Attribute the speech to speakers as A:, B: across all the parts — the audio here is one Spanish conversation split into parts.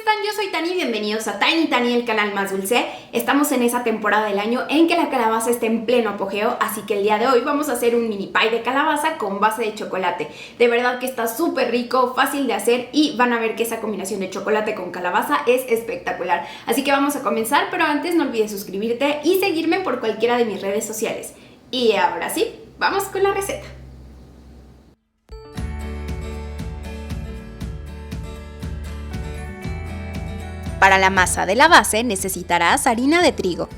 A: están? Yo soy Tani, bienvenidos a Tiny Tani, el canal más dulce. Estamos en esa temporada del año en que la calabaza está en pleno apogeo, así que el día de hoy vamos a hacer un mini pie de calabaza con base de chocolate. De verdad que está súper rico, fácil de hacer y van a ver que esa combinación de chocolate con calabaza es espectacular. Así que vamos a comenzar, pero antes no olvides suscribirte y seguirme por cualquiera de mis redes sociales. Y ahora sí, vamos con la receta. Para la masa de la base necesitarás harina de trigo,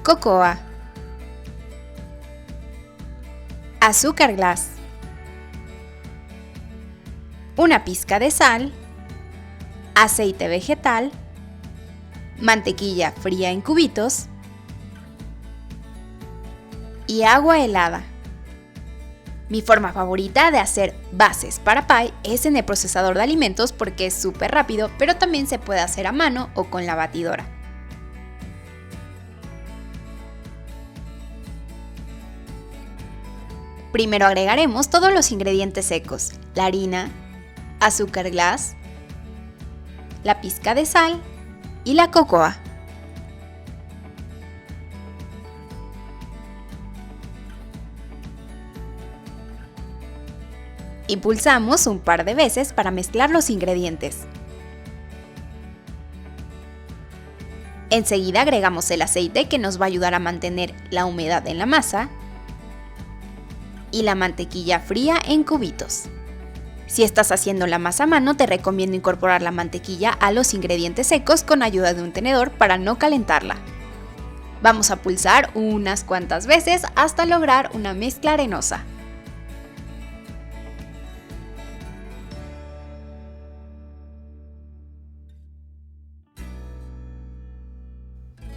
A: cocoa, azúcar glass, una pizca de sal, aceite vegetal, mantequilla fría en cubitos y agua helada. Mi forma favorita de hacer bases para pie es en el procesador de alimentos porque es súper rápido, pero también se puede hacer a mano o con la batidora. Primero agregaremos todos los ingredientes secos: la harina, azúcar glass, la pizca de sal y la cocoa. Y pulsamos un par de veces para mezclar los ingredientes. Enseguida agregamos el aceite que nos va a ayudar a mantener la humedad en la masa y la mantequilla fría en cubitos. Si estás haciendo la masa a mano, te recomiendo incorporar la mantequilla a los ingredientes secos con ayuda de un tenedor para no calentarla. Vamos a pulsar unas cuantas veces hasta lograr una mezcla arenosa.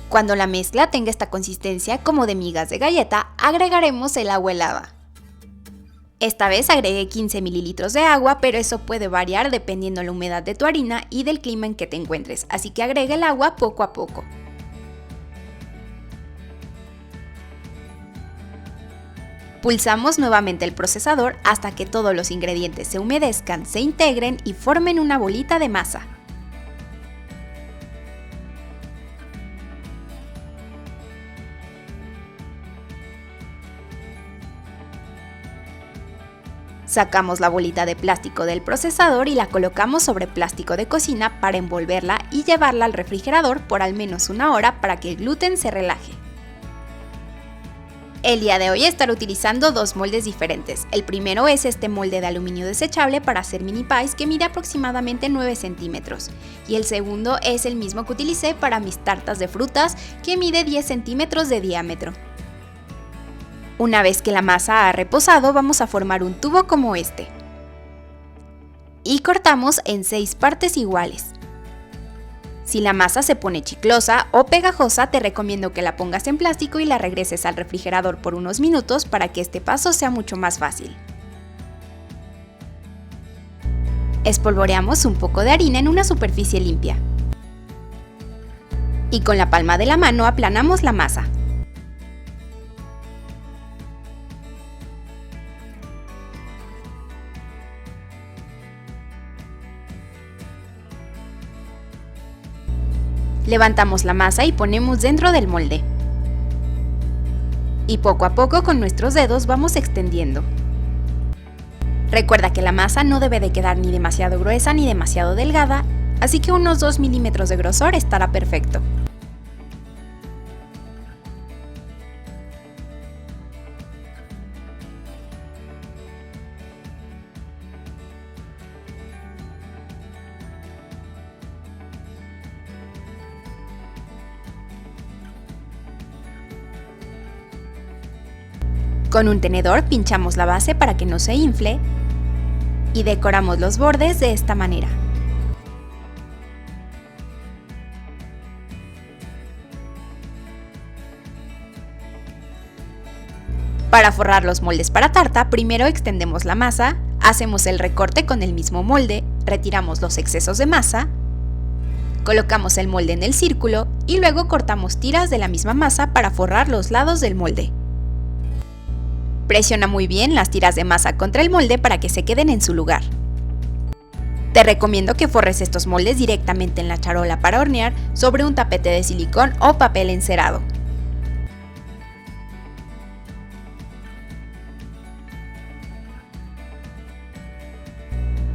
A: Cuando la mezcla tenga esta consistencia como de migas de galleta, agregaremos el agua helada. Esta vez agregué 15 mililitros de agua, pero eso puede variar dependiendo la humedad de tu harina y del clima en que te encuentres, así que agrega el agua poco a poco. Pulsamos nuevamente el procesador hasta que todos los ingredientes se humedezcan, se integren y formen una bolita de masa. Sacamos la bolita de plástico del procesador y la colocamos sobre plástico de cocina para envolverla y llevarla al refrigerador por al menos una hora para que el gluten se relaje. El día de hoy estaré utilizando dos moldes diferentes. El primero es este molde de aluminio desechable para hacer mini pies que mide aproximadamente 9 centímetros. Y el segundo es el mismo que utilicé para mis tartas de frutas que mide 10 centímetros de diámetro. Una vez que la masa ha reposado, vamos a formar un tubo como este. Y cortamos en 6 partes iguales. Si la masa se pone chiclosa o pegajosa, te recomiendo que la pongas en plástico y la regreses al refrigerador por unos minutos para que este paso sea mucho más fácil. Espolvoreamos un poco de harina en una superficie limpia. Y con la palma de la mano aplanamos la masa. Levantamos la masa y ponemos dentro del molde. Y poco a poco con nuestros dedos vamos extendiendo. Recuerda que la masa no debe de quedar ni demasiado gruesa ni demasiado delgada, así que unos 2 milímetros de grosor estará perfecto. Con un tenedor pinchamos la base para que no se infle y decoramos los bordes de esta manera. Para forrar los moldes para tarta, primero extendemos la masa, hacemos el recorte con el mismo molde, retiramos los excesos de masa, colocamos el molde en el círculo y luego cortamos tiras de la misma masa para forrar los lados del molde. Presiona muy bien las tiras de masa contra el molde para que se queden en su lugar. Te recomiendo que forres estos moldes directamente en la charola para hornear sobre un tapete de silicón o papel encerado.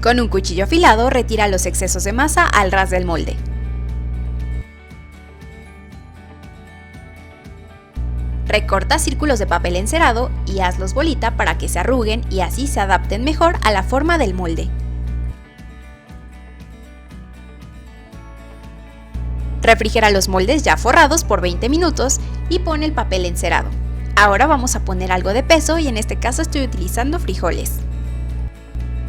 A: Con un cuchillo afilado retira los excesos de masa al ras del molde. Recorta círculos de papel encerado y hazlos bolita para que se arruguen y así se adapten mejor a la forma del molde. Refrigera los moldes ya forrados por 20 minutos y pon el papel encerado. Ahora vamos a poner algo de peso y en este caso estoy utilizando frijoles.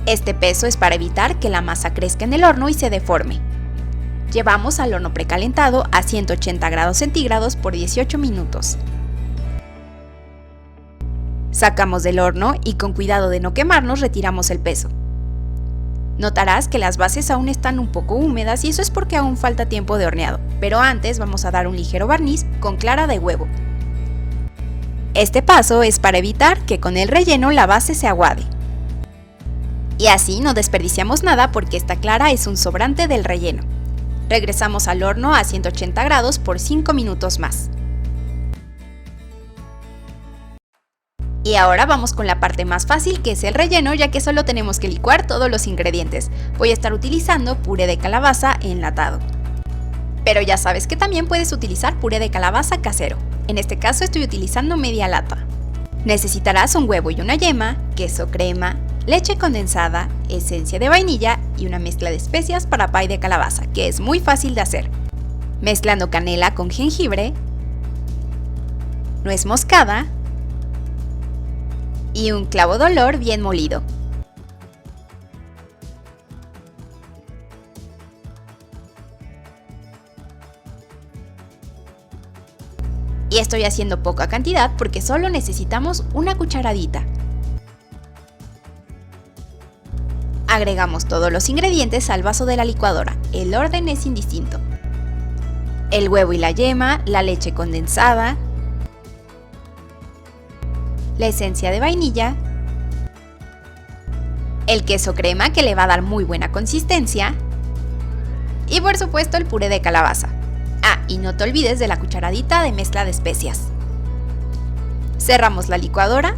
A: Este peso es para evitar que la masa crezca en el horno y se deforme. Llevamos al horno precalentado a 180 grados centígrados por 18 minutos. Sacamos del horno y con cuidado de no quemarnos retiramos el peso. Notarás que las bases aún están un poco húmedas y eso es porque aún falta tiempo de horneado, pero antes vamos a dar un ligero barniz con clara de huevo. Este paso es para evitar que con el relleno la base se aguade. Y así no desperdiciamos nada porque esta clara es un sobrante del relleno. Regresamos al horno a 180 grados por 5 minutos más. Y ahora vamos con la parte más fácil, que es el relleno, ya que solo tenemos que licuar todos los ingredientes. Voy a estar utilizando puré de calabaza enlatado. Pero ya sabes que también puedes utilizar puré de calabaza casero. En este caso estoy utilizando media lata. Necesitarás un huevo y una yema, queso crema, leche condensada, esencia de vainilla y una mezcla de especias para pie de calabaza, que es muy fácil de hacer. Mezclando canela con jengibre, nuez moscada y un clavo de olor bien molido. Y estoy haciendo poca cantidad porque solo necesitamos una cucharadita. Agregamos todos los ingredientes al vaso de la licuadora, el orden es indistinto. El huevo y la yema, la leche condensada, la esencia de vainilla, el queso crema que le va a dar muy buena consistencia y por supuesto el puré de calabaza. Ah, y no te olvides de la cucharadita de mezcla de especias. Cerramos la licuadora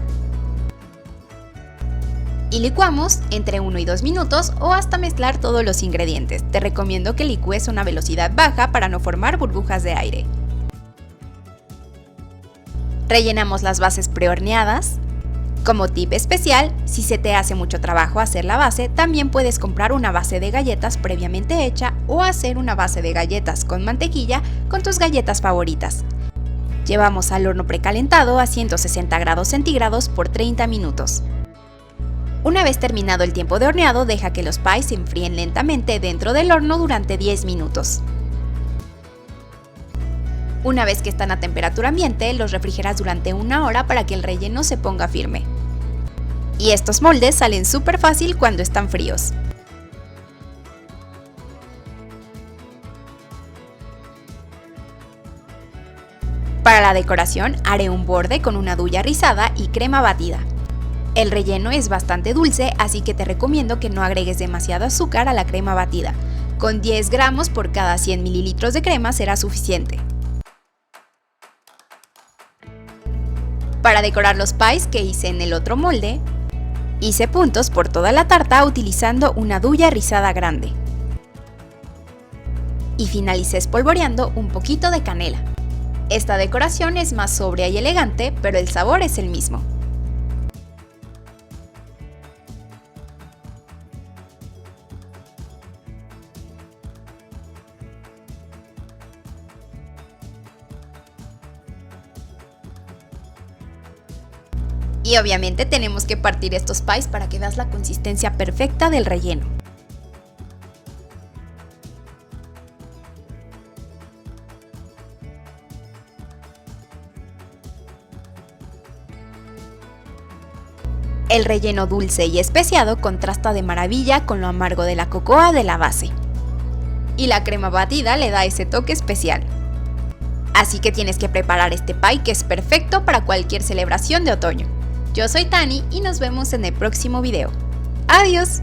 A: y licuamos entre 1 y 2 minutos o hasta mezclar todos los ingredientes. Te recomiendo que licúes a una velocidad baja para no formar burbujas de aire. Rellenamos las bases prehorneadas. Como tip especial, si se te hace mucho trabajo hacer la base, también puedes comprar una base de galletas previamente hecha o hacer una base de galletas con mantequilla con tus galletas favoritas. Llevamos al horno precalentado a 160 grados centígrados por 30 minutos. Una vez terminado el tiempo de horneado, deja que los pies se enfríen lentamente dentro del horno durante 10 minutos. Una vez que están a temperatura ambiente, los refrigeras durante 1 hora para que el relleno se ponga firme. Y estos moldes salen súper fácil cuando están fríos. Para la decoración haré un borde con una duya rizada y crema batida. El relleno es bastante dulce, así que te recomiendo que no agregues demasiado azúcar a la crema batida. Con 10 gramos por cada 100 mililitros de crema será suficiente. Para decorar los pies que hice en el otro molde, hice puntos por toda la tarta utilizando una duya rizada grande. Y finalicé espolvoreando un poquito de canela. Esta decoración es más sobria y elegante, pero el sabor es el mismo. Y obviamente tenemos que partir estos pies para que veas la consistencia perfecta del relleno. El relleno dulce y especiado contrasta de maravilla con lo amargo de la cocoa de la base. Y la crema batida le da ese toque especial. Así que tienes que preparar este pie que es perfecto para cualquier celebración de otoño. Yo soy Tani y nos vemos en el próximo video. ¡Adiós!